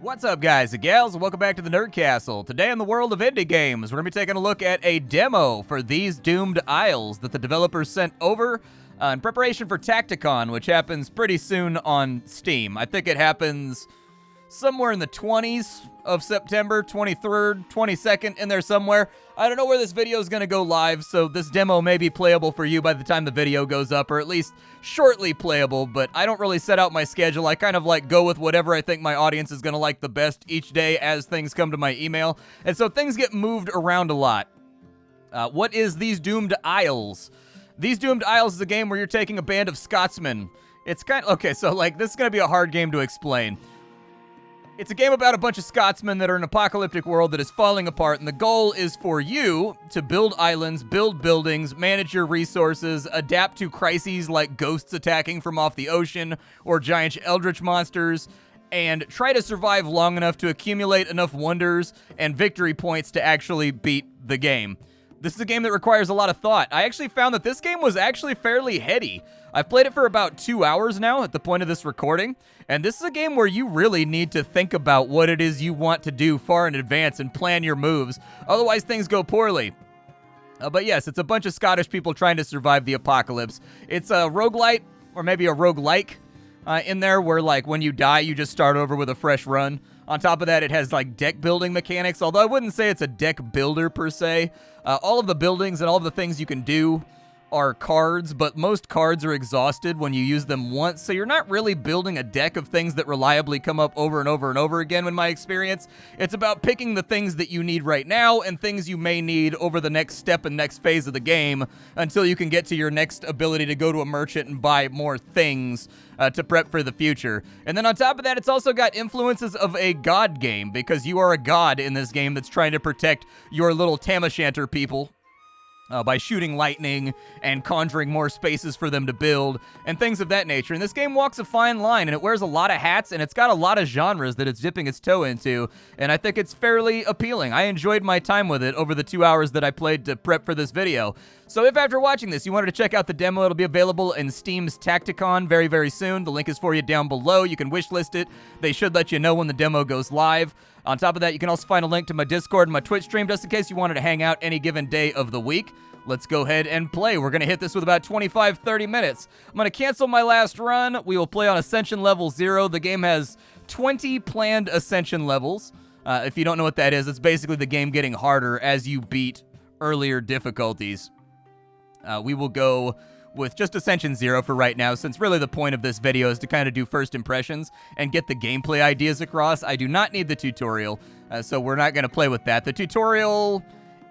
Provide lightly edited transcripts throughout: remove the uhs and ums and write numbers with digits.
What's up, guys and gals, and welcome back to the Nerd Castle. Today in the world of indie games, we're going to be taking a look at a demo for These Doomed Isles that the developers sent over in preparation for Tacticon, which happens pretty soon on Steam. I think it happens somewhere in the 20s of September, 23rd, 22nd, in there somewhere. I don't know where this video is going to go live, so this demo may be playable for you by the time the video goes up, or at least shortly playable, but I don't really set out my schedule. I kind of go with whatever I think my audience is going to like the best each day as things come to my email, and so things get moved around a lot. What is These Doomed Isles? These Doomed Isles is a game where you're taking a band of Scotsmen. It's kind of, okay, so this is going to be a hard game to explain. It's a game about a bunch of Scotsmen that are in an apocalyptic world that is falling apart, and the goal is for you to build islands, build buildings, manage your resources, adapt to crises like ghosts attacking from off the ocean or giant eldritch monsters, and try to survive long enough to accumulate enough wonders and victory points to actually beat the game. This is a game that requires a lot of thought. I actually found that this game was actually fairly heady. I've played it for about 2 hours now at the point of this recording, and this is a game where you really need to think about what it is you want to do far in advance and plan your moves, otherwise things go poorly. But yes, it's a bunch of Scottish people trying to survive the apocalypse. It's a roguelite, or maybe a roguelike in there, where when you die, you just start over with a fresh run. On top of that, it has deck building mechanics, although I wouldn't say it's a deck builder per se. All of the buildings and all of the things you can do are cards, but most cards are exhausted when you use them once, so you're not really building a deck of things that reliably come up over and over and over again in my experience. It's about picking the things that you need right now and things you may need over the next step and next phase of the game until you can get to your next ability to go to a merchant and buy more things to prep for the future. And then on top of that, it's also got influences of a god game, because you are a god in this game that's trying to protect your little tam o'shanter people by shooting lightning and conjuring more spaces for them to build and things of that nature. And this game walks a fine line, and it wears a lot of hats, and it's got a lot of genres that it's dipping its toe into, and I think it's fairly appealing. I enjoyed my time with it over the 2 hours that I played to prep for this video. So if after watching this you wanted to check out the demo, it'll be available in Steam's Tacticon very, very soon. The link is for you down below. You can wishlist it. They should let you know when the demo goes live. On top of that, you can also find a link to my Discord and my Twitch stream just in case you wanted to hang out any given day of the week. Let's go ahead and play. We're going to hit this with about 25-30 minutes. I'm going to cancel my last run. We will play on Ascension Level 0. The game has 20 planned Ascension levels. If you don't know what that is, it's basically the game getting harder as you beat earlier difficulties. We will go with just Ascension 0 for right now, since really the point of this video is to kind of do first impressions and get the gameplay ideas across. I do not need the tutorial, so we're not going to play with that. The tutorial,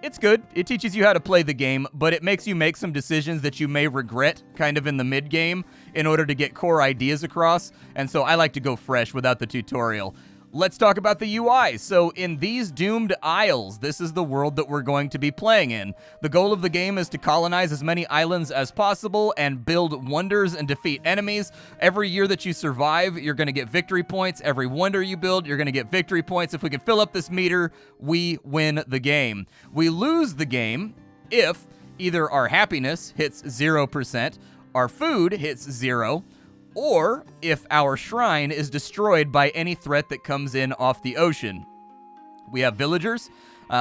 it's good. It teaches you how to play the game, but it makes you make some decisions that you may regret kind of in the mid-game in order to get core ideas across, and so I like to go fresh without the tutorial. Let's talk about the UI. So in These Doomed Isles, this is the world that we're going to be playing in. The goal of the game is to colonize as many islands as possible and build wonders and defeat enemies. Every year that you survive, you're going to get victory points. Every wonder you build, you're going to get victory points. If we can fill up this meter, we win the game. We lose the game if either our happiness hits 0%, our food hits 0, or if our shrine is destroyed by any threat that comes in off the ocean. We have villagers.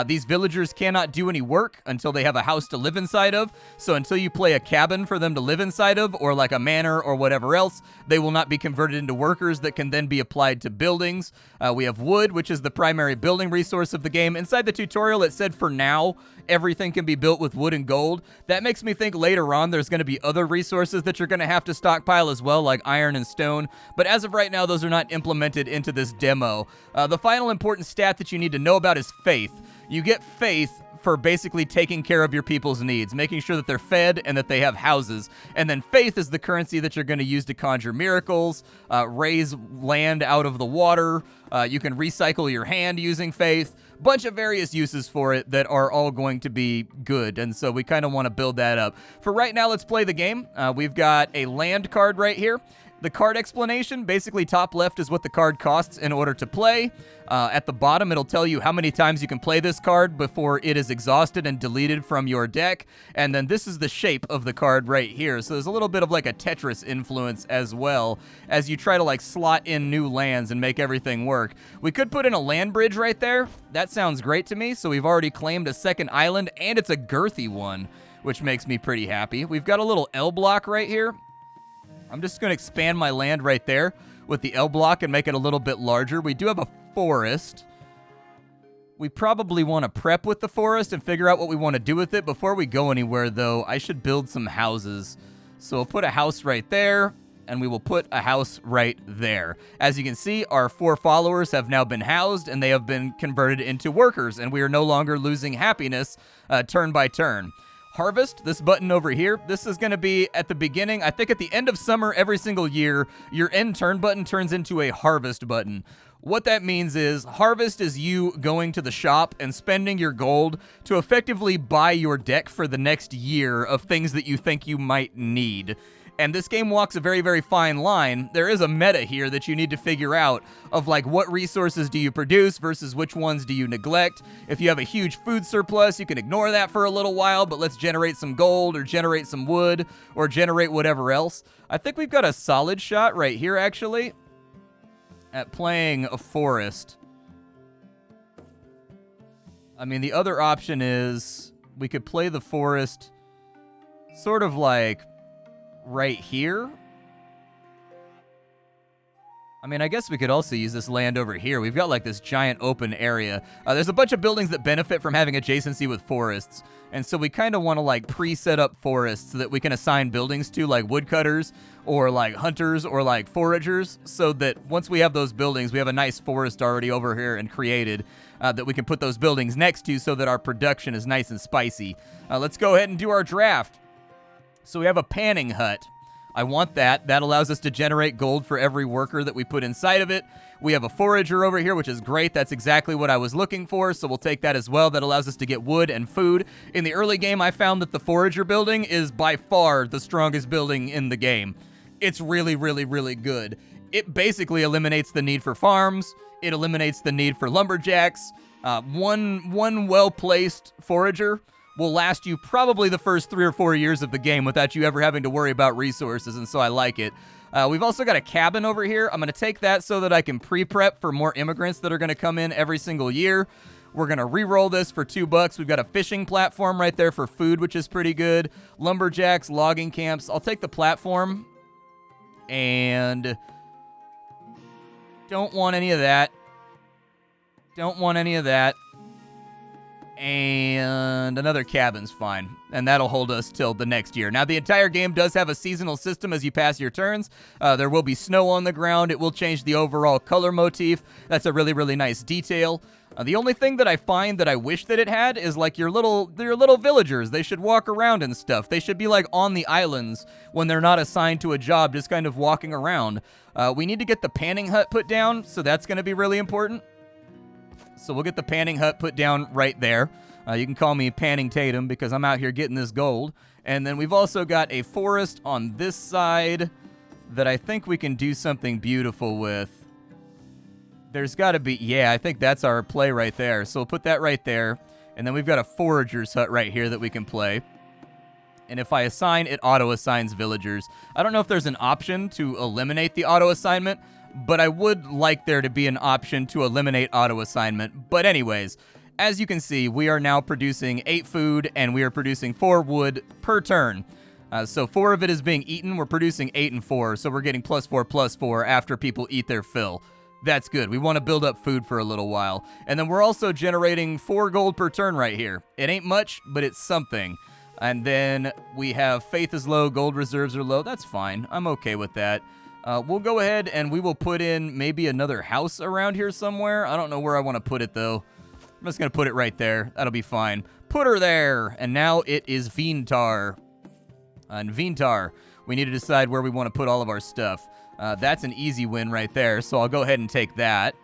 These villagers cannot do any work until they have a house to live inside of, so until you play a cabin for them to live inside of, or like a manor or whatever else, they will not be converted into workers that can then be applied to buildings. We have wood, which is the primary building resource of the game. Inside the tutorial, it said for now, everything can be built with wood and gold. That makes me think later on there's going to be other resources that you're going to have to stockpile as well, like iron and stone, but as of right now, those are not implemented into this demo. The final important stat that you need to know about is faith. You get faith for basically taking care of your people's needs, making sure that they're fed and that they have houses. And then faith is the currency that you're going to use to conjure miracles, raise land out of the water. You can recycle your hand using faith. Bunch of various uses for it that are all going to be good, and so we kind of want to build that up. For right now, let's play the game. We've got a land card right here. The card explanation, basically top left is what the card costs in order to play. At the bottom, it'll tell you how many times you can play this card before it is exhausted and deleted from your deck. And then this is the shape of the card right here. So there's a little bit of like a Tetris influence as well as you try to like slot in new lands and make everything work. We could put in a land bridge right there. That sounds great to me. So we've already claimed a second island, and it's a girthy one, which makes me pretty happy. We've got a little L block right here. I'm just going to expand my land right there with the L block and make it a little bit larger. We do have a forest. We probably want to prep with the forest and figure out what we want to do with it. Before we go anywhere, though, I should build some houses. So we'll put a house right there, and we will put a house right there. As you can see, our 4 followers have now been housed, and they have been converted into workers, and we are no longer losing happiness turn by turn. Harvest, this button over here, this is going to be at the beginning. I think at the end of summer every single year, your end turn button turns into a harvest button. What that means is harvest is you going to the shop and spending your gold to effectively buy your deck for the next year of things that you think you might need. And this game walks a very, very fine line. There is a meta here that you need to figure out of like what resources do you produce versus which ones do you neglect. If you have a huge food surplus, you can ignore that for a little while, but let's generate some gold or generate some wood or generate whatever else. I think we've got a solid shot right here actually at playing a forest. I mean, the other option is we could play the forest sort of like right here. I mean, I guess we could also use this land over here. We've got like this giant open area. There's a bunch of buildings that benefit from having adjacency with forests. And so we kind of want to like pre-set up forests so that we can assign buildings to like woodcutters or like hunters or like foragers, so that once we have those buildings, we have a nice forest already over here and created that we can put those buildings next to so that our production is nice and spicy. Let's go ahead and do our draft. So we have a panning hut. I want that. That allows us to generate gold for every worker that we put inside of it. We have a forager over here, which is great. That's exactly what I was looking for, so we'll take that as well. That allows us to get wood and food. In the early game, I found that the forager building is by far the strongest building in the game. It's really, really, really good. It basically eliminates the need for farms. It eliminates the need for lumberjacks. One well-placed forager will last you probably the first 3 or 4 years of the game without you ever having to worry about resources, and so I like it. We've also got a cabin over here. I'm going to take that so that I can pre-prep for more immigrants that are going to come in every single year. We're going to re-roll this for $2. We've got a fishing platform right there for food, which is pretty good. Lumberjacks, logging camps. I'll take the platform. And don't want any of that. Don't want any of that. And another cabin's fine, and that'll hold us till the next year. Now, the entire game does have a seasonal system as you pass your turns. There will be snow on the ground. It will change the overall color motif. That's a really, really nice detail. The only thing that I find that I wish that it had is like your little villagers. They should walk around and stuff. They should be like on the islands when they're not assigned to a job, just kind of walking around. We need to get the panning hut put down, so that's going to be really important. So we'll get the panning hut put down right there. You can call me Panning Tatum because I'm out here getting this gold. And then we've also got a forest on this side that I think we can do something beautiful with. There's got to be, yeah, I think that's our play right there. So we'll put that right there. And then we've got a forager's hut right here that we can play. And if I assign, it auto-assigns villagers. I don't know if there's an option to eliminate the auto-assignment, but I would like there to be an option to eliminate auto-assignment. But anyways, as you can see, we are now producing 8 food, and we are producing 4 wood per turn. So 4 of it is being eaten. We're producing 8 and 4, so we're getting +4/+4 after people eat their fill. That's good. We want to build up food for a little while. And then we're also generating 4 gold per turn right here. It ain't much, but it's something. And then we have faith is low, gold reserves are low. That's fine. I'm okay with that. We'll go ahead and we will put in maybe another house around here somewhere. I don't know where I want to put it, though. I'm just going to put it right there. That'll be fine. Put her there. And now it is Vintar. And Vintar, we need to decide where we want to put all of our stuff. That's an easy win right there, so I'll go ahead and take that.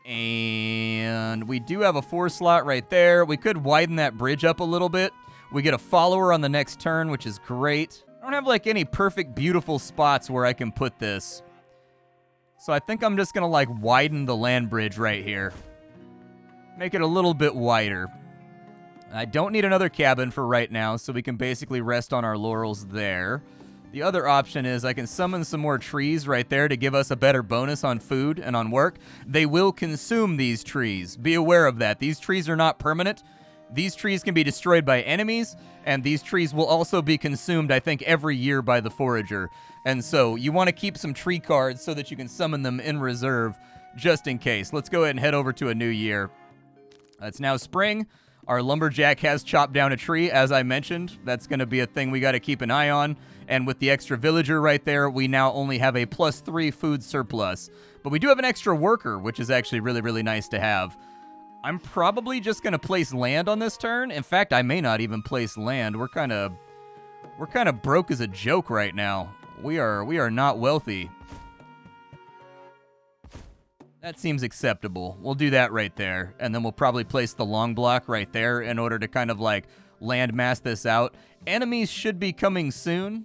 And we do have a 4 slot right there. We could widen that bridge up a little bit. We get a follower on the next turn, which is great. I don't have like any perfect, beautiful spots where I can put this. So I think I'm just gonna like widen the land bridge right here. Make it a little bit wider. I don't need another cabin for right now, so we can basically rest on our laurels there. The other option is I can summon some more trees right there to give us a better bonus on food and on work. They will consume these trees. Be aware of that. These trees are not permanent. These trees can be destroyed by enemies, and these trees will also be consumed, I think, every year by the forager. And so you want to keep some tree cards so that you can summon them in reserve just in case. Let's go ahead and head over to a new year. It's now spring. Our lumberjack has chopped down a tree, as I mentioned. That's going to be a thing we got to keep an eye on. And with the extra villager right there, we now only have a +3 food surplus. But we do have an extra worker, which is actually really, really nice to have. I'm probably just going to place land on this turn. In fact, I may not even place land. We're kind of broke as a joke right now. We are not wealthy. That seems acceptable. We'll do that right there. And then we'll probably place the long block right there in order to kind of like land mass this out. Enemies should be coming soon.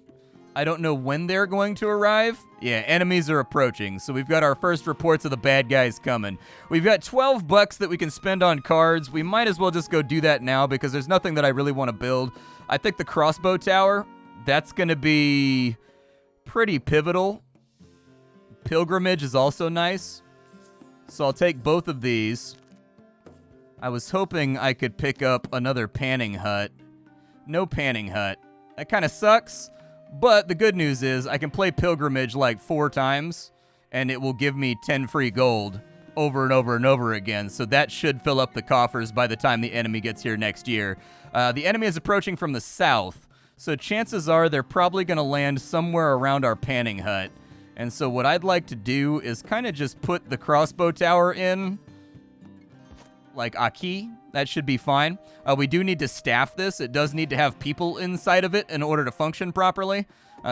I don't know when they're going to arrive. Yeah, enemies are approaching. So we've got our first reports of the bad guys coming. We've got 12 bucks that we can spend on cards. We might as well just go do that now because there's nothing that I really want to build. I think the crossbow tower, that's going to be pretty pivotal. Pilgrimage is also nice. So I'll take both of these. I was hoping I could pick up another panning hut. No panning hut. That kind of sucks. But the good news is I can play Pilgrimage like 4 times, and it will give me 10 free gold over and over and over again. So that should fill up the coffers by the time the enemy gets here next year. The enemy is approaching from the south, so chances are they're probably going to land somewhere around our panning hut. And so what I'd like to do is kind of just put the crossbow tower in, like Aki. That should be fine. We do need to staff this. It does need to have people inside of it in order to function properly.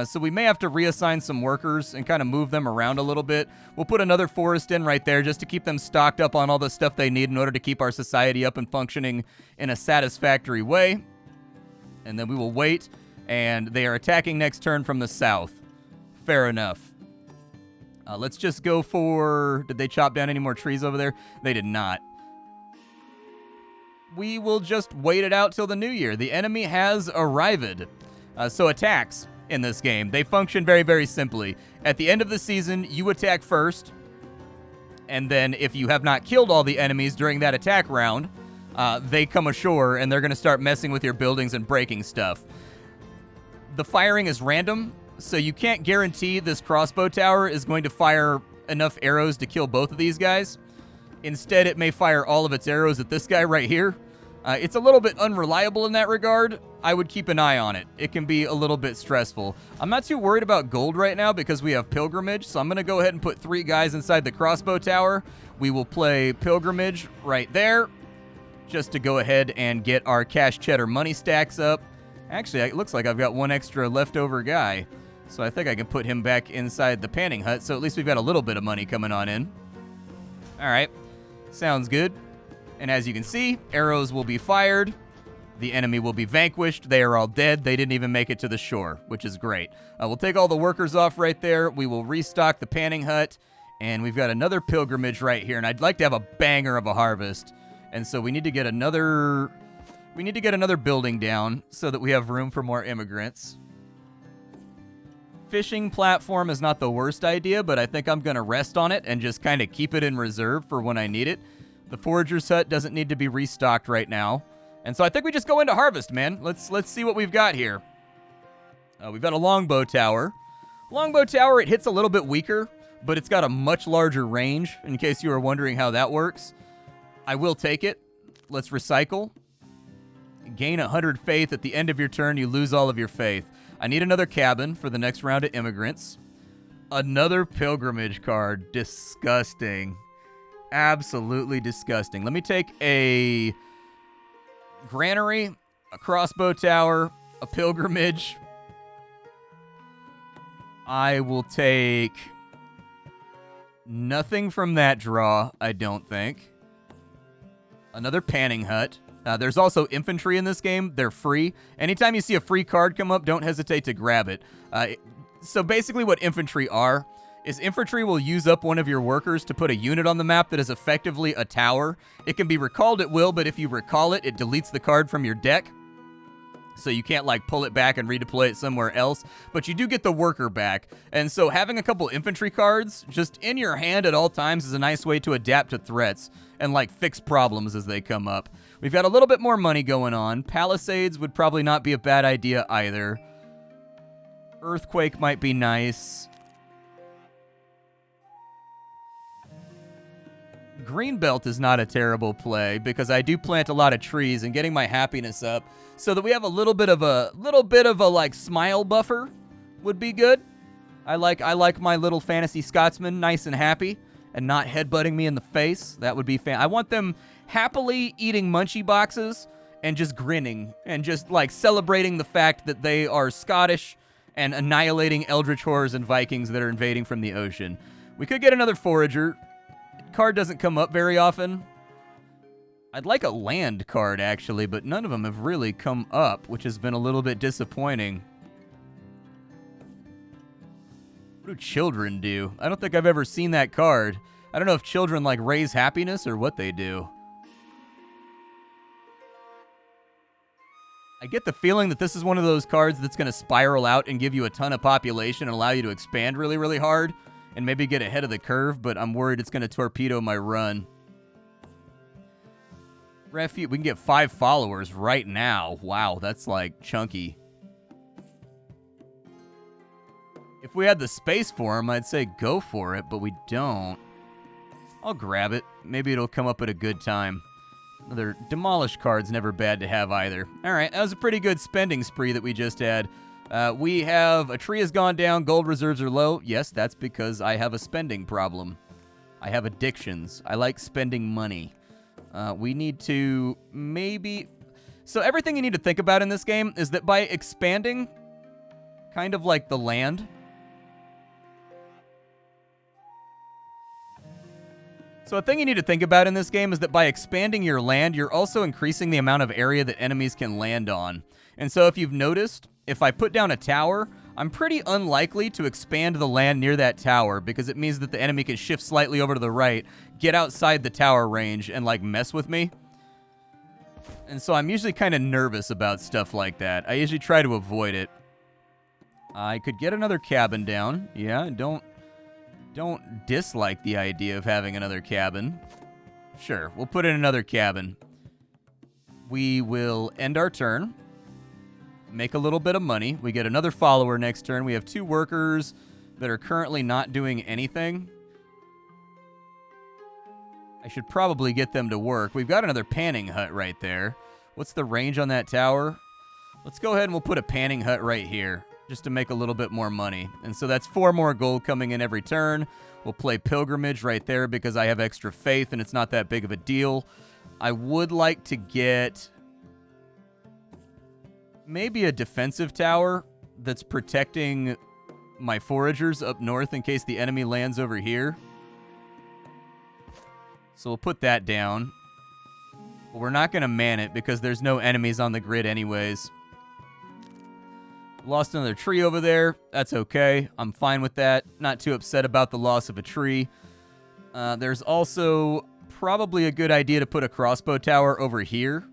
So we may have to reassign some workers and kind of move them around a little bit. We'll put another forest in right there just to keep them stocked up on all the stuff they need in order to keep our society up and functioning in a satisfactory way. And then we will wait, and they are attacking next turn from the south. Fair enough. Let's just go for... Did they chop down any more trees over there? They did not. We will just wait it out till the new year. The enemy has arrived. So attacks in this game, they function very, very simply. At the end of the season, you attack first. And then if you have not killed all the enemies during that attack round, they come ashore and they're going to start messing with your buildings and breaking stuff. The firing is random, so you can't guarantee this crossbow tower is going to fire enough arrows to kill both of these guys. Instead, it may fire all of its arrows at this guy right here. It's a little bit unreliable in that regard. I would keep an eye on it. It can be a little bit stressful. I'm not too worried about gold right now because we have Pilgrimage, so I'm going to go ahead and put 3 guys inside the crossbow tower. We will play Pilgrimage right there just to go ahead and get our cash cheddar money stacks up. Actually, it looks like I've got 1 extra leftover guy, so I think I can put him back inside the panning hut, so at least we've got a little bit of money coming on in. All right. Sounds good. And as you can see, arrows will be fired. The enemy will be vanquished. They are all dead. They didn't even make it to the shore, which is great. We'll take all the workers off right there. We will restock the panning hut. And we've got another pilgrimage right here. And I'd like to have a banger of a harvest. And so we need to get another... We need to get another building down so that we have room for more immigrants. Fishing platform is not the worst idea, but I think I'm going to rest on it and just kind of keep it in reserve for when I need it. The forager's hut doesn't need to be restocked right now. And so I think we just go into harvest, man. Let's see what we've got here. We've got a longbow tower. Longbow tower, it hits a little bit weaker, but it's got a much larger range, in case you were wondering how that works. I will take it. Let's recycle. Gain 100 faith. At the end of your turn, you lose all of your faith. I need another cabin for the next round of immigrants. Another pilgrimage card. Disgusting. Absolutely disgusting. Let me take a granary, a crossbow tower, a pilgrimage. I will take nothing from that draw, I don't think. Another panning hut. There's also infantry in this game. They're free. Anytime you see a free card come up, don't hesitate to grab it. So basically what infantry are is infantry will use up one of your workers to put a unit on the map that is effectively a tower. It can be recalled at will, but if you recall it, it deletes the card from your deck. So you can't like pull it back and redeploy it somewhere else, but you do get the worker back. And so having a couple infantry cards just in your hand at all times is a nice way to adapt to threats and like fix problems as they come up. We've got a little bit more money going on. Palisades would probably not be a bad idea either. Earthquake might be nice. Greenbelt is not a terrible play because I do plant a lot of trees and getting my happiness up so that we have a little bit of a like smile buffer would be good. I like my little fantasy Scotsman nice and happy and not headbutting me in the face. That would be I want them happily eating munchie boxes and just grinning and just like celebrating the fact that they are Scottish and annihilating eldritch horrors and Vikings that are invading from the ocean. We could get another forager. Card doesn't come up very often. I'd like a land card, actually, but none of them have really come up, which has been a little bit disappointing. What do children do? I don't think I've ever seen that card. I don't know if children, like, raise happiness or what they do. I get the feeling that this is one of those cards that's going to spiral out and give you a ton of population and allow you to expand really, really hard and maybe get ahead of the curve, but I'm worried it's going to torpedo my run. Refuge, we can get 5 followers right now. Wow, that's like chunky. If we had the space for them, I'd say go for it, but we don't. I'll grab it. Maybe it'll come up at a good time. Another demolish card's never bad to have either. All right, that was a pretty good spending spree that we just had. We have a tree has gone down, gold reserves are low. Yes, that's because I have a spending problem. I have addictions. I like spending money. We need to maybe... So everything you need to think about in this game is that by expanding, kind of like the land... So a thing you need to think about in this game is that by expanding your land, you're also increasing the amount of area that enemies can land on. And so if you've noticed, if I put down a tower, I'm pretty unlikely to expand the land near that tower because it means that the enemy can shift slightly over to the right, get outside the tower range, and like mess with me. And so I'm usually kind of nervous about stuff like that. I usually try to avoid it. I could get another cabin down. Yeah, don't dislike the idea of having another cabin. Sure, we'll put in another cabin. We will end our turn. Make a little bit of money. We get another follower next turn. We have 2 workers that are currently not doing anything. I should probably get them to work. We've got another panning hut right there. What's the range on that tower? Let's go ahead and we'll put a panning hut right here just to make a little bit more money. And so that's 4 more gold coming in every turn. We'll play pilgrimage right there because I have extra faith and it's not that big of a deal. I would like to get... maybe a defensive tower that's protecting my foragers up north in case the enemy lands over here. So we'll put that down. But we're not going to man it because there's no enemies on the grid anyways. Lost another tree over there. That's okay. I'm fine with that. Not too upset about the loss of a tree. There's also probably a good idea to put a crossbow tower over here.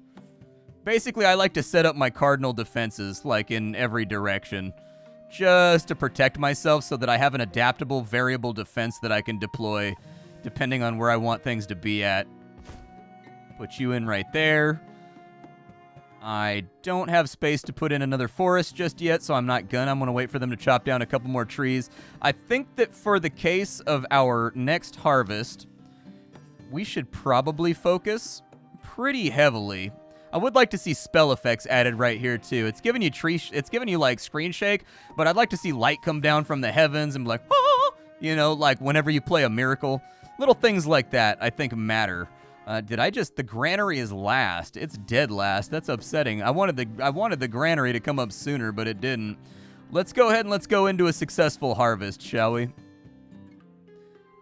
Basically, I like to set up my cardinal defenses, like, in every direction, just to protect myself so that I have an adaptable, variable defense that I can deploy depending on where I want things to be at. Put you in right there. I don't have space to put in another forest just yet, so I'm not gonna. I'm gonna wait for them to chop down a couple more trees. I think that for the case of our next harvest, we should probably focus pretty heavily. I would like to see spell effects added right here too. It's giving you it's giving you like screen shake, but I'd like to see light come down from the heavens and be like, oh, you know, like whenever you play a miracle. Little things like that I think matter. The granary is last. It's dead last. That's upsetting. I wanted the granary to come up sooner, but it didn't. Let's go ahead and let's go into a successful harvest, shall we?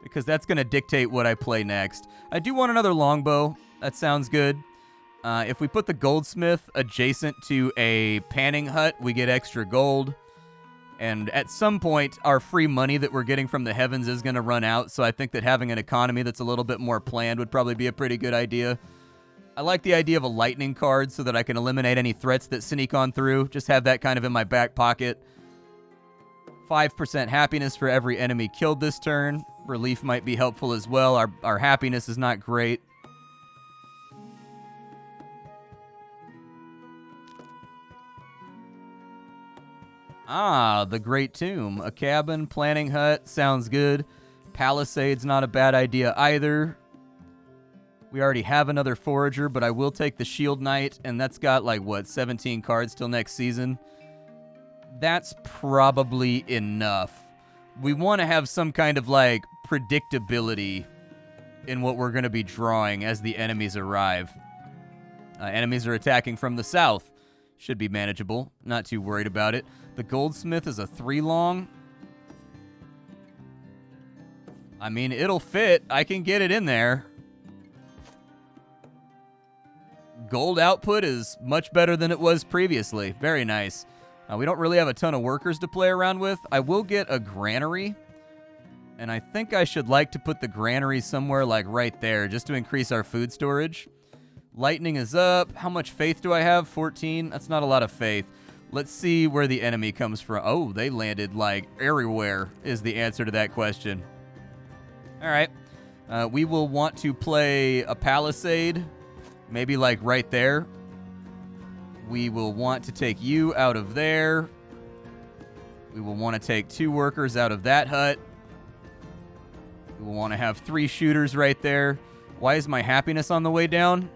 Because that's going to dictate what I play next. I do want another longbow. That sounds good. If we put the goldsmith adjacent to a panning hut, we get extra gold. And at some point, our free money that we're getting from the heavens is going to run out, so I think that having an economy that's a little bit more planned would probably be a pretty good idea. I like the idea of a lightning card so that I can eliminate any threats that sneak on through. Just have that kind of in my back pocket. 5% happiness for every enemy killed this turn. Relief might be helpful as well. Our happiness is not great. Ah, the Great Tomb. A cabin, planning hut, sounds good. Palisade's not a bad idea either. We already have another forager, but I will take the Shield Knight, and that's got, like, what, 17 cards till next season? That's probably enough. We want to have some kind of, like, predictability in what we're going to be drawing as the enemies arrive. Enemies are attacking from the south. Should be manageable. Not too worried about it. The goldsmith is a 3-long. I mean, it'll fit. I can get it in there. Gold output is much better than it was previously. Very nice. We don't really have a ton of workers to play around with. I will get a granary. And I think I should like to put the granary somewhere like right there just to increase our food storage. Lightning is up. How much faith do I have? 14? That's not a lot of faith. Let's see where the enemy comes from. Oh, they landed like everywhere is the answer to that question. All right. We will want to play a palisade, maybe like right there. We will want to take you out of there. We will want to take 2 workers out of that hut. We will want to have 3 shooters right there. Why is my happiness on the way down?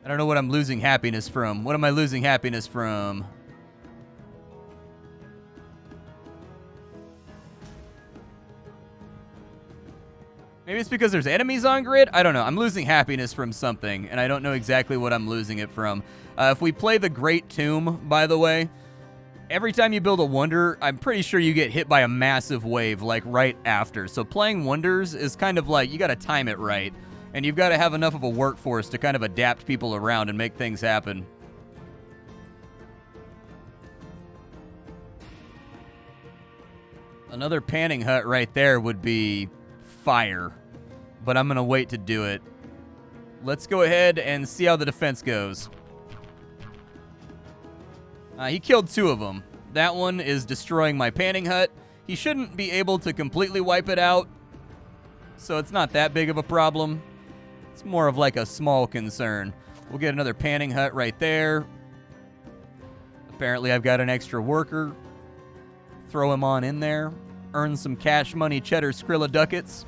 I don't know what I'm losing happiness from. What am I losing happiness from? Maybe it's because there's enemies on grid? I don't know. I'm losing happiness from something, and I don't know exactly what I'm losing it from. If we play the Great Tomb, by the way, every time you build a wonder, I'm pretty sure you get hit by a massive wave, like, right after. So playing wonders is kind of like, you got to time it right. And you've got to have enough of a workforce to kind of adapt people around and make things happen. Another panning hut right there would be fire. But I'm going to wait to do it. Let's go ahead and see how the defense goes. He killed 2 of them. That one is destroying my panning hut. He shouldn't be able to completely wipe it out. So it's not that big of a problem. It's more of like a small concern. We'll get another panning hut right there. Apparently I've got an extra worker. Throw him on in there. Earn some cash money cheddar Skrilla ducats.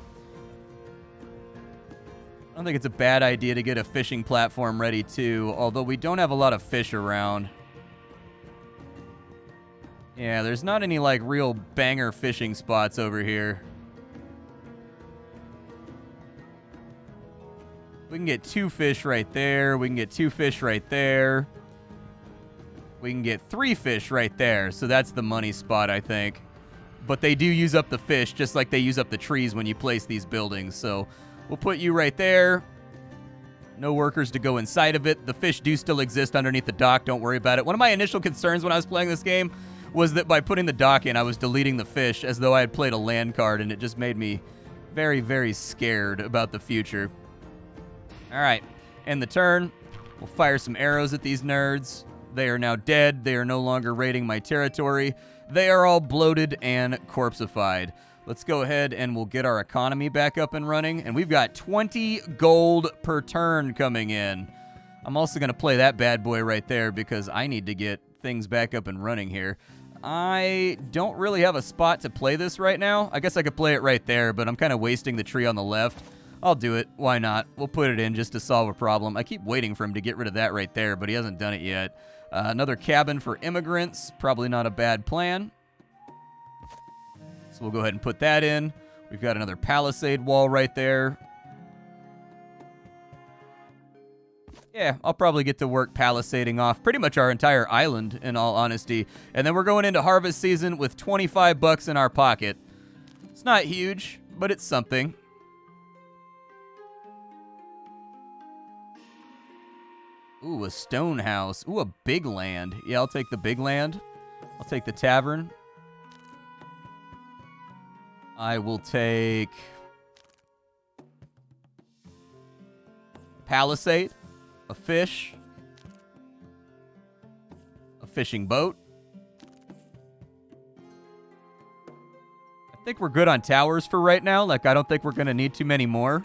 I don't think it's a bad idea to get a fishing platform ready too, although we don't have a lot of fish around. Yeah, there's not any like real banger fishing spots over here. We can get 2 fish right there. We can get 2 fish right there. We can get 3 fish right there. So that's the money spot, I think. But they do use up the fish just like they use up the trees when you place these buildings. So we'll put you right there. No workers to go inside of it. The fish do still exist underneath the dock. Don't worry about it. One of my initial concerns when I was playing this game was that by putting the dock in, I was deleting the fish as though I had played a land card, and it just made me very, very scared about the future. All right, end the turn. We'll fire some arrows at these nerds. They are now dead. They are no longer raiding my territory. They are all bloated and corpseified. Let's go ahead and we'll get our economy back up and running. And we've got 20 gold per turn coming in. I'm also going to play that bad boy right there because I need to get things back up and running here. I don't really have a spot to play this right now. I guess I could play it right there, but I'm kind of wasting the tree on the left. I'll do it. Why not? We'll put it in just to solve a problem. I keep waiting for him to get rid of that right there, but he hasn't done it yet. Another cabin for immigrants. Probably not a bad plan. So we'll go ahead and put that in. We've got another palisade wall right there. Yeah, I'll probably get to work palisading off pretty much our entire island, in all honesty. And then we're going into harvest season with 25 bucks in our pocket. It's not huge, but it's something. Ooh, a stone house. Ooh, a big land. Yeah, I'll take the big land. I'll take the tavern. I will take palisade, a fish, a fishing boat. I think we're good on towers for right now. Like, I don't think we're going to need too many more.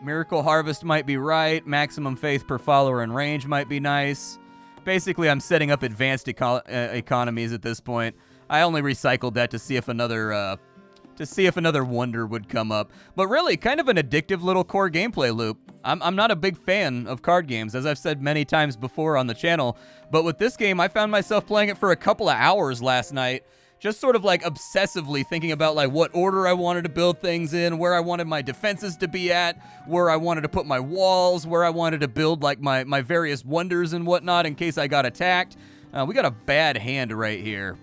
Miracle Harvest might be right. Maximum faith per follower in range might be nice. Basically, I'm setting up advanced economies at this point. I only recycled that to see if another wonder would come up. But really, kind of an addictive little core gameplay loop. I'm not a big fan of card games, as I've said many times before on the channel. But with this game, I found myself playing it for a couple of hours last night. Just sort of like obsessively thinking about like what order I wanted to build things in, where I wanted my defenses to be at, where I wanted to put my walls, where I wanted to build like my various wonders and whatnot in case I got attacked. We got a bad hand right here.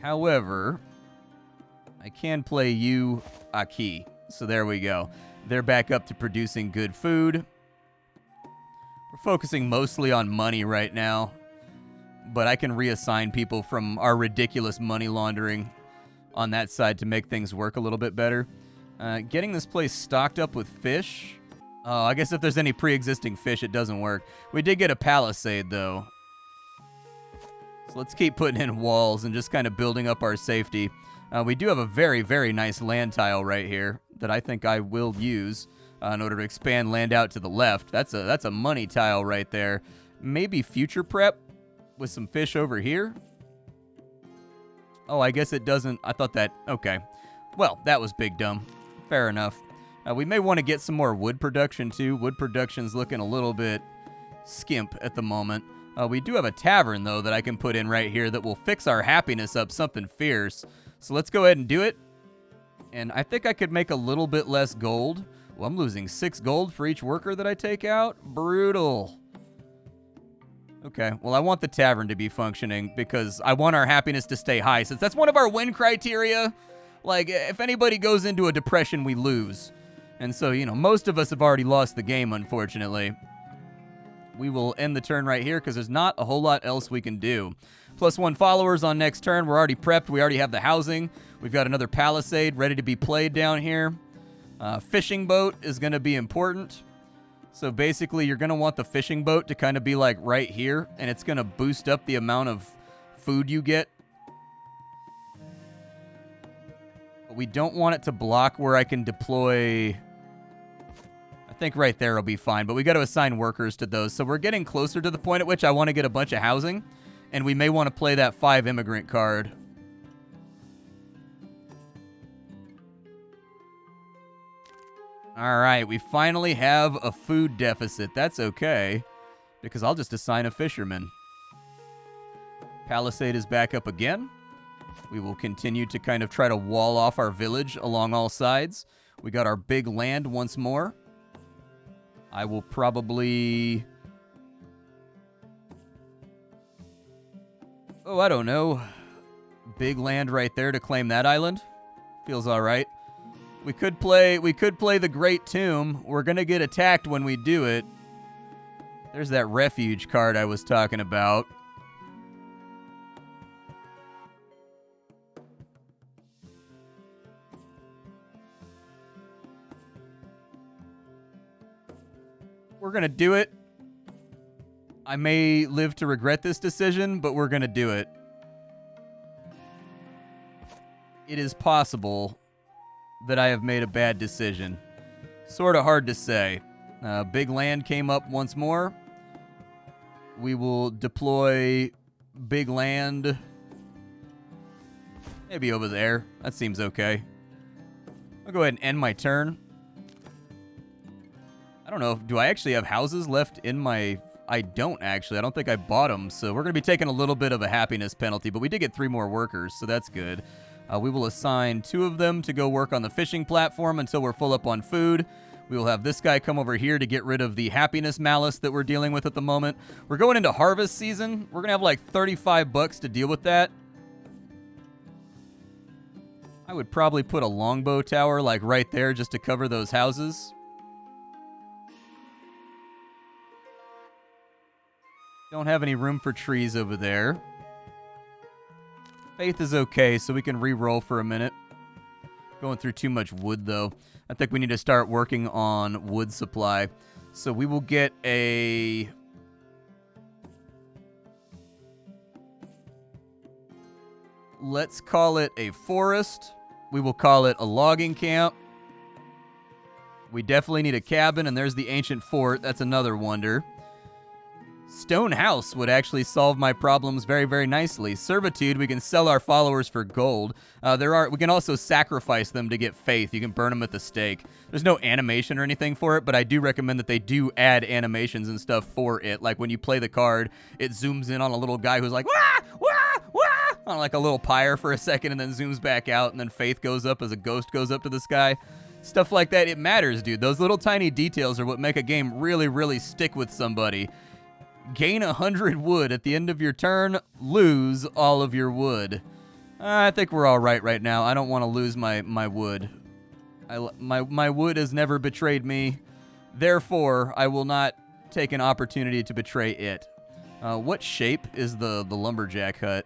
However, I can play you Aki. So there we go. They're back up to producing good food. We're focusing mostly on money right now. But I can reassign people from our ridiculous money laundering on that side to make things work a little bit better. Getting this place stocked up with fish. Oh, I guess if there's any pre-existing fish, it doesn't work. We did get a palisade, though. So let's keep putting in walls and just kind of building up our safety. We do have a very, very nice land tile right here that I think I will use in order to expand land out to the left. That's a money tile right there. Maybe future prep with some fish over here. Oh, I guess it doesn't. I thought that. Okay. Well, that was big dumb. Fair enough. We may want to get some more wood production, too. Wood production's looking a little bit skimp at the moment. We do have a tavern, though, that I can put in right here that will fix our happiness up something fierce. So let's go ahead and do it. And I think I could make a little bit less gold. Well, I'm losing 6 gold for each worker that I take out. Brutal. Okay, well, I want the tavern to be functioning because I want our happiness to stay high, since that's one of our win criteria. Like, if anybody goes into a depression, we lose. And so, you know, most of us have already lost the game, unfortunately. We will end the turn right here because there's not a whole lot else we can do. +1 followers on next turn. We're already prepped. We already have the housing. We've got another palisade ready to be played down here. Fishing boat is going to be important. So basically, you're going to want the fishing boat to kind of be like right here, and it's going to boost up the amount of food you get. But we don't want it to block where I can deploy. I think right there will be fine, but we got to assign workers to those. So we're getting closer to the point at which I want to get a bunch of housing, and we may want to play that 5 immigrant card. All right, we finally have a food deficit. That's okay, because I'll just assign a fisherman. Palisade is back up again. We will continue to kind of try to wall off our village along all sides. We got our big land once more. I will probably... Oh, I don't know. Big land right there to claim that island. Feels all right. We could play the Great Tomb. We're going to get attacked when we do it. There's that refuge card I was talking about. We're going to do it. I may live to regret this decision, but we're going to do it. It is possible that I have made a bad decision. Sort of hard to say. Big land came up once more. We will deploy big land maybe over there. That seems okay. I'll go ahead and end my turn. I don't know. Do I actually have houses left in my... I don't actually. I don't think I bought them. So we're going to be taking a little bit of a happiness penalty. But we did get 3 more workers, so that's good. We will assign 2 of them to go work on the fishing platform until we're full up on food. We will have this guy come over here to get rid of the happiness malice that we're dealing with at the moment. We're going into harvest season. We're going to have like $35 to deal with that. I would probably put a longbow tower, like, right there just to cover those houses. Don't have any room for trees over there. Faith is okay, so we can re-roll for a minute. Going through too much wood, though. I think we need to start working on wood supply. So we will get a... Let's call it a forest. We will call it a logging camp. We definitely need a cabin, and there's the ancient fort. That's another wonder. Stone house would actually solve my problems very, very nicely. Servitude, we can sell our followers for gold. We can also sacrifice them to get faith. You can burn them at the stake. There's no animation or anything for it, but I do recommend that they do add animations and stuff for it. Like when you play the card, it zooms in on a little guy who's like, wah, wah, wah, on like a little pyre for a second and then zooms back out, and then faith goes up as a ghost goes up to the sky. Stuff like that, it matters, dude. Those little tiny details are what make a game really, really stick with somebody. Gain 100 wood at the end of your turn, lose all of your wood. I think we're all right now. I don't want to lose my wood. My wood has never betrayed me. Therefore, I will not take an opportunity to betray it. What shape is the lumberjack hut?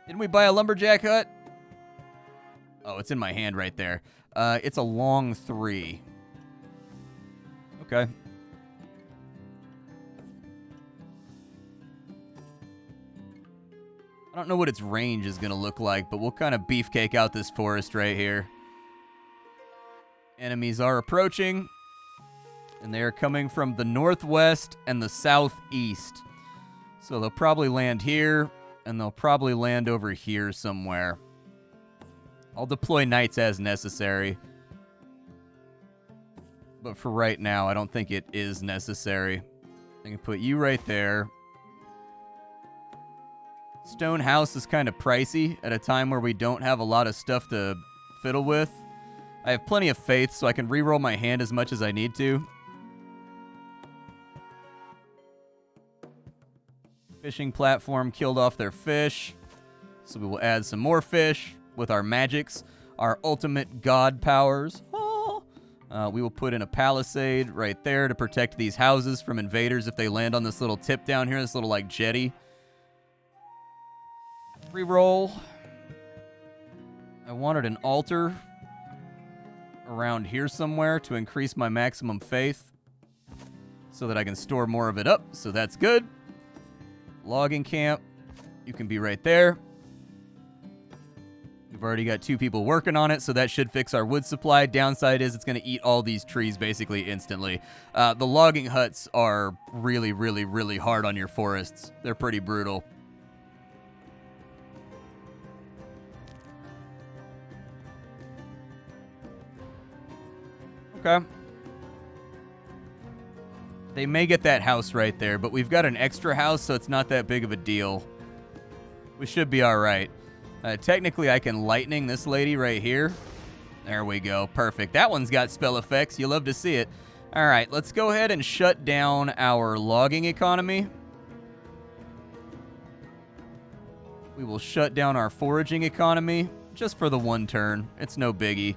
Didn't we buy a lumberjack hut? Oh, it's in my hand right there. It's a long 3. Okay. I don't know what its range is going to look like, but we'll kind of beefcake out this forest right here. Enemies are approaching, and they are coming from the northwest and the southeast. So they'll probably land here, and they'll probably land over here somewhere. I'll deploy knights as necessary. But for right now, I don't think it is necessary. I can put you right there. Stone house is kind of pricey at a time where we don't have a lot of stuff to fiddle with. I have plenty of faith, so I can re-roll my hand as much as I need to. Fishing platform killed off their fish. So we will add some more fish with our magics, our ultimate god powers. We will put in a palisade right there to protect these houses from invaders if they land on this little tip down here, this little like jetty. Reroll. I wanted an altar around here somewhere to increase my maximum faith so that I can store more of it up, so that's good. Logging camp, you can be right there. We've already got 2 people working on it, so that should fix our wood supply. Downside is it's going to eat all these trees basically instantly. The logging huts are really, really, really hard on your forests. They're pretty brutal. Okay. They may get that house right there, but we've got an extra house, so it's not that big of a deal. We should be all right. Technically, I can lightning this lady right here. There we go. Perfect. That one's got spell effects. You love to see it. All right, let's go ahead and shut down our logging economy. We will shut down our foraging economy just for the 1 turn. It's no biggie.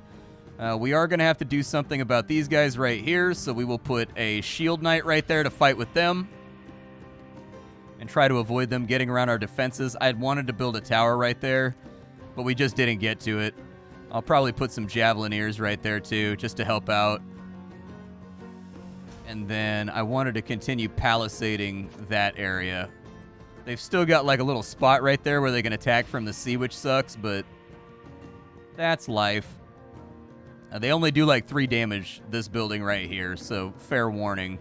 We are going to have to do something about these guys right here, so we will put a shield knight right there to fight with them and try to avoid them getting around our defenses. I had wanted to build a tower right there, but we just didn't get to it. I'll probably put some javelineers right there too, just to help out. And then I wanted to continue palisading that area. They've still got like a little spot right there where they can attack from the sea, which sucks, but that's life. They only do like 3 damage, this building right here, so fair warning.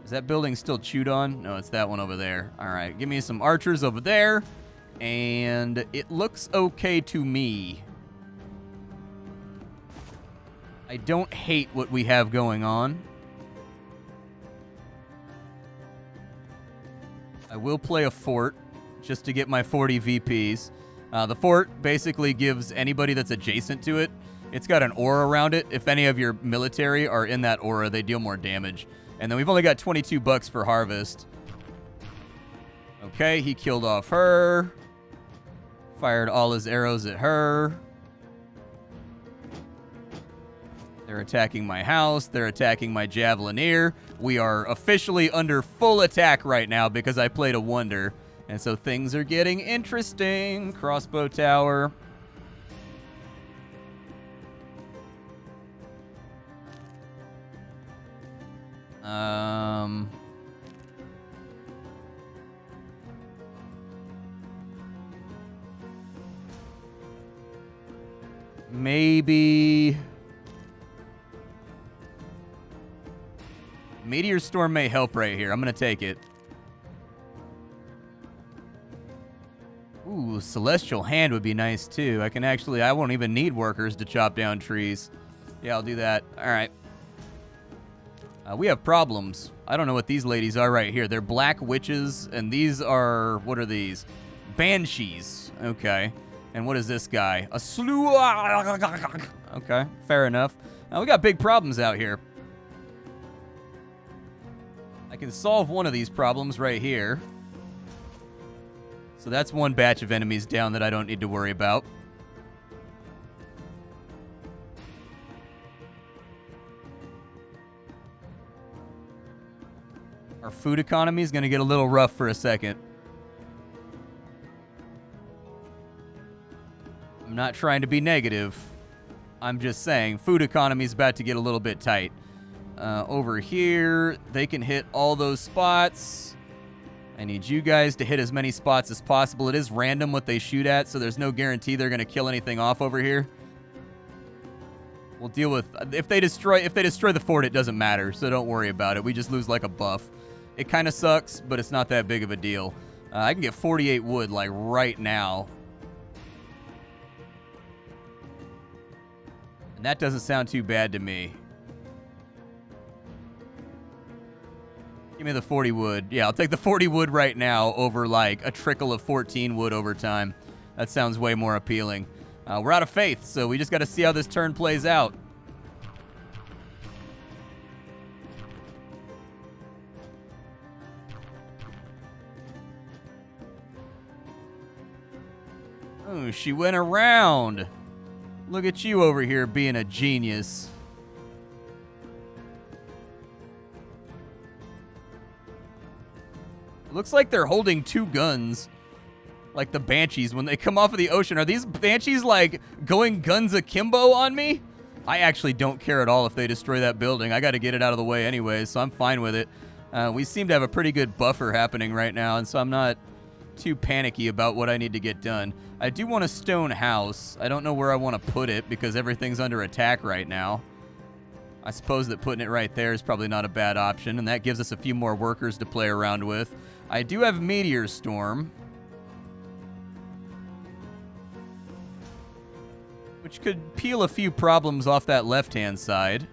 Is that building still chewed on? No, it's that one over there. All right, give me some archers over there, and it looks okay to me. I don't hate what we have going on. I will play a fort just to get my 40 VPs. The fort basically gives anybody that's adjacent to it, it's got an aura around it. If any of your military are in that aura, they deal more damage. And then we've only got $22 for harvest. Okay, he killed off her. Fired all his arrows at her. They're attacking my house. They're attacking my Javelineer. We are officially under full attack right now because I played a wonder. And so things are getting interesting. Crossbow tower. Maybe Meteor Storm may help right here. I'm going to take it. Ooh, Celestial Hand would be nice too. I won't even need workers to chop down trees. Yeah, I'll do that. All right. We have problems. I don't know what these ladies are right here. They're black witches, and these are, what are these? Banshees. Okay. And what is this guy? A slew. Okay, fair enough. Now, we got big problems out here. I can solve one of these problems right here. So that's one batch of enemies down that I don't need to worry about. Our food economy is going to get a little rough for a second. I'm not trying to be negative. I'm just saying food economy is about to get a little bit tight. Over here, they can hit all those spots. I need you guys to hit as many spots as possible. It is random what they shoot at, so there's no guarantee they're going to kill anything off over here. We'll deal with... If they destroy the fort, it doesn't matter, so don't worry about it. We just lose like a buff. It kind of sucks, but it's not that big of a deal. I can get 48 wood, like, right now. And that doesn't sound too bad to me. Give me the 40 wood. Yeah, I'll take the 40 wood right now over, like, a trickle of 14 wood over time. That sounds way more appealing. We're out of faith, so we just got to see how this turn plays out. Oh, she went around. Look at you over here being a genius. Looks like they're holding two guns. Like the Banshees when they come off of the ocean. Are these Banshees like going guns akimbo on me? I actually don't care at all if they destroy that building. I got to get it out of the way anyway, so I'm fine with it. We seem to have a pretty good buffer happening right now, and so I'm not too panicky about what I need to get done. I do want a stone house. I don't know where I want to put it because everything's under attack right now. I suppose that putting it right there is probably not a bad option, and that gives us a few more workers to play around with. I do have Meteor Storm, which could peel a few problems off that left-hand side.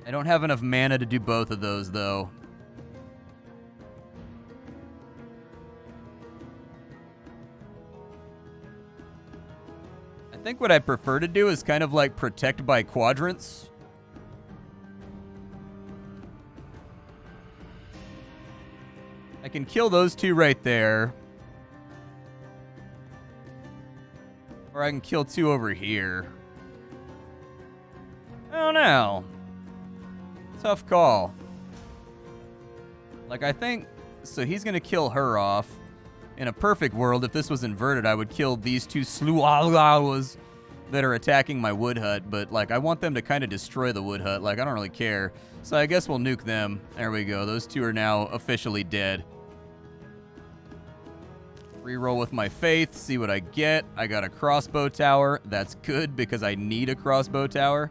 I don't have enough mana to do both of those, though. I think what I prefer to do is kind of like protect by quadrants. I can kill those two right there. Or I can kill two over here. I don't know. Tough call. Like, I think... So he's going to kill her off. In a perfect world, if this was inverted, I would kill these two sluawas that are attacking my wood hut. But, like, I want them to kind of destroy the wood hut. Like, I don't really care. So I guess we'll nuke them. There we go. Those two are now officially dead. Reroll with my faith. See what I get. I got a crossbow tower. That's good because I need a crossbow tower.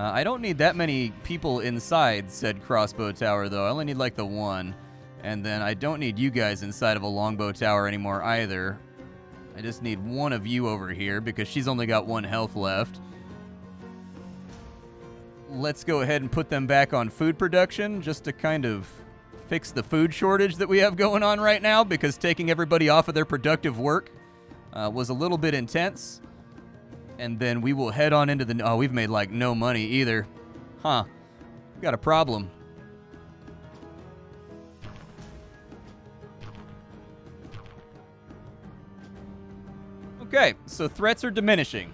I don't need that many people inside said crossbow tower, though. I only need, like, the one. And then I don't need you guys inside of a longbow tower anymore, either. I just need one of you over here, because she's only got 1 health left. Let's go ahead and put them back on food production, just to kind of fix the food shortage that we have going on right now, because taking everybody off of their productive work was a little bit intense. And then we will head on into the... Oh, we've made, like, no money either. Huh. We got a problem. Okay, so threats are diminishing.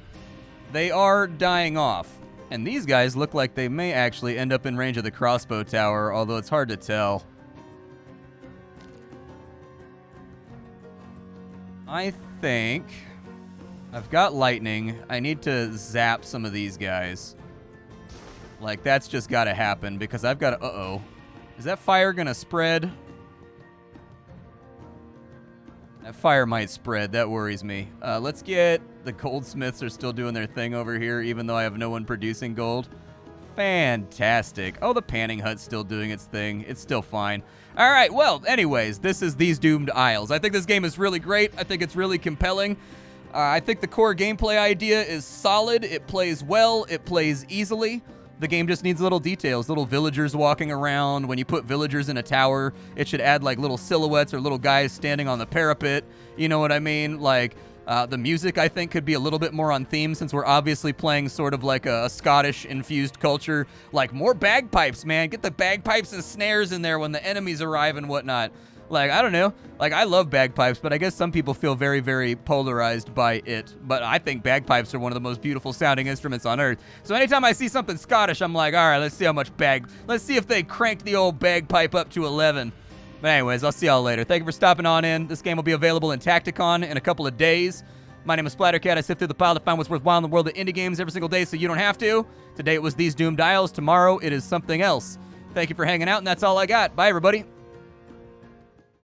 They are dying off. And these guys look like they may actually end up in range of the crossbow tower, although it's hard to tell. I think I've got lightning. I need to zap some of these guys. Like, that's just got to happen because I've got to... Uh-oh. Is that fire going to spread? That fire might spread. That worries me. Let's get... The goldsmiths are still doing their thing over here, even though I have no one producing gold. Fantastic. Oh, the panning hut's still doing its thing. It's still fine. All right, well, anyways, this is These Doomed Isles. I think this game is really great. I think it's really compelling. I think the core gameplay idea is solid. It plays well. It plays easily. The game just needs little details, little villagers walking around. When you put villagers in a tower, it should add like little silhouettes or little guys standing on the parapet. You know what I mean? Like, the music, I think, could be a little bit more on theme since we're obviously playing sort of like a Scottish-infused culture. Like, more bagpipes, man. Get the bagpipes and snares in there when the enemies arrive and whatnot. Like, I don't know. Like, I love bagpipes, but I guess some people feel very, very polarized by it. But I think bagpipes are one of the most beautiful sounding instruments on earth. So anytime I see something Scottish, I'm like, all right, let's see how much let's see if they cranked the old bagpipe up to 11. But anyways, I'll see y'all later. Thank you for stopping on in. This game will be available in Tacticon in a couple of days. My name is Splattercat. I sift through the pile to find what's worthwhile in the world of indie games every single day so you don't have to. Today it was These Doomed Isles. Tomorrow it is something else. Thank you for hanging out, and that's all I got. Bye, everybody.